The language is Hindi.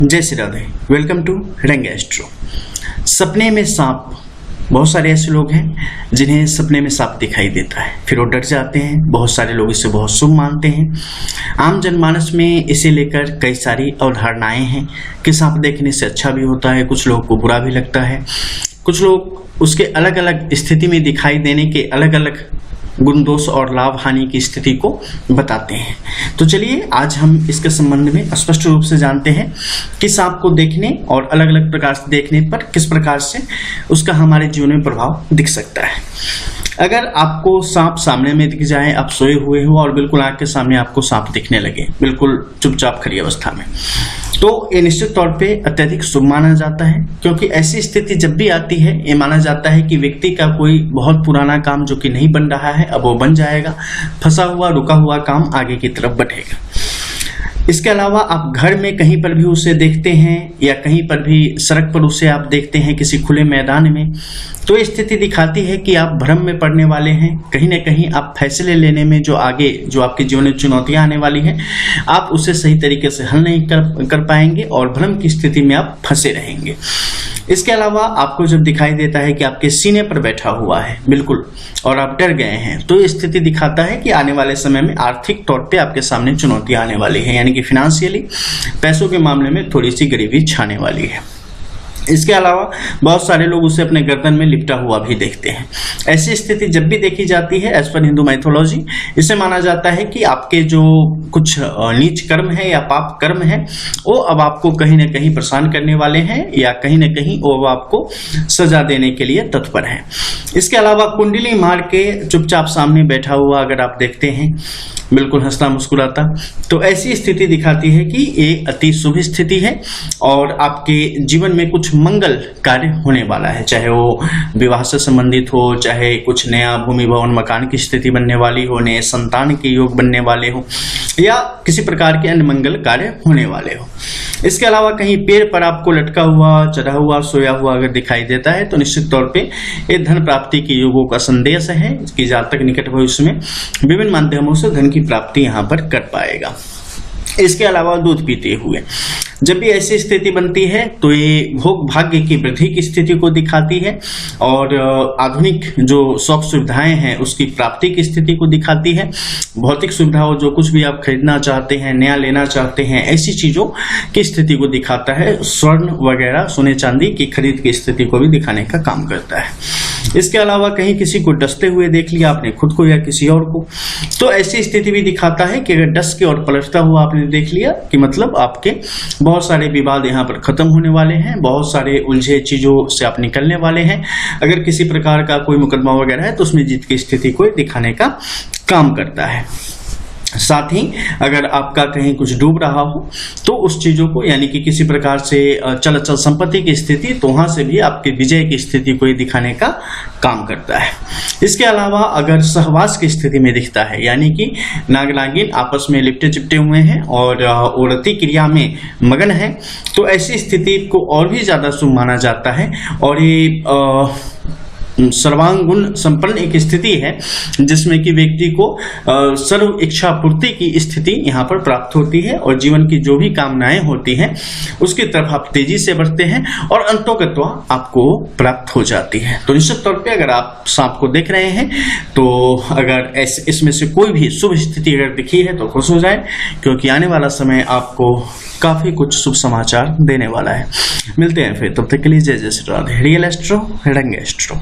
जय श्री राधे। वेलकम टू रंग एस्ट्रो। सपने में सांप, बहुत सारे ऐसे लोग हैं जिन्हें सपने में सांप दिखाई देता है, फिर वो डर जाते हैं। बहुत सारे लोग इसे बहुत शुभ मानते हैं। आम जनमानस में इसे लेकर कई सारी अवधारणाएं हैं कि सांप देखने से अच्छा भी होता है, कुछ लोगों को बुरा भी लगता है। कुछ लोग उसके अलग अलग स्थिति में दिखाई देने के अलग अलग गुण दोष और लाभ हानि की स्थिति को बताते हैं। तो चलिए आज हम इसके संबंध में स्पष्ट रूप से जानते हैं कि सांप को देखने और अलग अलग प्रकार से देखने पर किस प्रकार से उसका हमारे जीवन में प्रभाव दिख सकता है। अगर आपको सांप सामने में दिख जाए, आप सोए हुए हो और बिल्कुल आंख के सामने आपको सांप दिखने लगे, बिल्कुल चुपचाप खड़ी अवस्था में, तो ये निश्चित तौर पे अत्यधिक शुभ माना जाता है। क्योंकि ऐसी स्थिति जब भी आती है, ये माना जाता है कि व्यक्ति का कोई बहुत पुराना काम जो कि नहीं बन रहा है अब वो बन जाएगा, फंसा हुआ रुका हुआ काम आगे की तरफ बढ़ेगा। इसके अलावा आप घर में कहीं पर भी उसे देखते हैं या कहीं पर भी सड़क पर उसे आप देखते हैं किसी खुले मैदान में, तो ये स्थिति दिखाती है कि आप भ्रम में पड़ने वाले हैं। कहीं ना कहीं आप फैसले लेने में जो आगे जो आपके जीवन में चुनौतियां आने वाली हैं, आप उसे सही तरीके से हल नहीं कर पाएंगे और भ्रम की स्थिति में आप फंसे रहेंगे। इसके अलावा आपको जब दिखाई देता है कि आपके सीने पर बैठा हुआ है बिल्कुल और आप डर गए हैं, तो ये स्थिति दिखाता है कि आने वाले समय में आर्थिक तौर पे आपके सामने चुनौतियां आने वाली है, यानी कि फिनेंशियली पैसों के मामले में थोड़ी सी गरीबी छाने वाली है। इसके अलावा बहुत सारे लोग उसे अपने गर्दन में लिपटा हुआ भी देखते हैं। ऐसी स्थिति जब भी देखी जाती है, एज पर हिंदू माइथोलॉजी, इसे माना जाता है कि आपके जो कुछ नीच कर्म है या पाप कर्म है वो अब आपको कहीं ना कहीं परेशान करने वाले हैं या कहीं ना कहीं वो आपको सजा देने के लिए तत्पर है। इसके अलावा कुंडली मार के चुपचाप सामने बैठा हुआ अगर आप देखते हैं, बिल्कुल हंसता मुस्कुराता, तो ऐसी स्थिति दिखाती है कि ये अति शुभ स्थिति है और आपके जीवन में कुछ मंगल कार्य होने वाला है। चाहे वो विवाह से संबंधित हो, चाहे कुछ नया भूमि भवन मकान की स्थिति बनने वाली हो, नए संतान के योग बनने वाले हो या किसी प्रकार के अन्य मंगल कार्य होने वाले हो। इसके अलावा कहीं पेड़ पर आपको लटका हुआ, चढ़ा हुआ, सोया हुआ अगर दिखाई देता है तो निश्चित तौर पे ये धन प्राप्ति के योगों का संदेश है कि जातक निकट भविष्य में विभिन्न माध्यमों से धन की प्राप्ति यहाँ पर कर पाएगा। इसके अलावा दूध पीते हुए जब भी ऐसी स्थिति बनती है तो ये भोग भाग्य की वृद्धि की स्थिति को दिखाती है और आधुनिक जो सुख सुविधाएं हैं उसकी प्राप्ति की स्थिति को दिखाती है। भौतिक सुविधाओं जो कुछ भी आप खरीदना चाहते हैं, नया लेना चाहते हैं, ऐसी चीजों की स्थिति को दिखाता है। स्वर्ण वगैरह, सोने चांदी की खरीद की स्थिति को भी दिखाने का काम करता है। इसके अलावा कहीं किसी को डसते हुए देख लिया आपने, खुद को या किसी और को, तो ऐसी स्थिति भी दिखाता है कि अगर डस के और पलटता हुआ आपने देख लिया कि मतलब आपके बहुत सारे विवाद यहाँ पर खत्म होने वाले हैं, बहुत सारे उलझे चीजों से आप निकलने वाले हैं। अगर किसी प्रकार का कोई मुकदमा वगैरह है तो उसमें जीत की स्थिति को दिखाने का काम करता है। साथ ही अगर आपका कहीं कुछ डूब रहा हो तो उस चीजों को, यानी कि किसी प्रकार से चल अचल संपत्ति की स्थिति, तो वहां से भी आपके विजय की स्थिति को दिखाने का काम करता है। इसके अलावा अगर सहवास की स्थिति में दिखता है, यानी कि नाग नागिन आपस में लिपटे चिपटे हुए हैं और औरती क्रिया में मगन है, तो ऐसी स्थिति को और भी ज्यादा शुभ माना जाता है और ये सर्वांगुण संपन्न एक स्थिति है जिसमें कि व्यक्ति को सर्व इच्छा पूर्ति की स्थिति यहाँ पर प्राप्त होती है और जीवन की जो भी कामनाएं होती हैं उसकी तरफ आप तेजी से बढ़ते हैं और अंतोगत्वा आपको प्राप्त हो जाती है। तो निश्चित तौर पे अगर आप सांप को देख रहे हैं तो अगर इसमें से कोई भी शुभ स्थिति अगर दिखी है तो खुश हो जाए, क्योंकि आने वाला समय आपको काफी कुछ शुभ समाचार देने वाला है। मिलते हैं फिर, तब तक के लिए जय जय श्री राधे। रियल एस्ट्रो, रंग एस्ट्रो।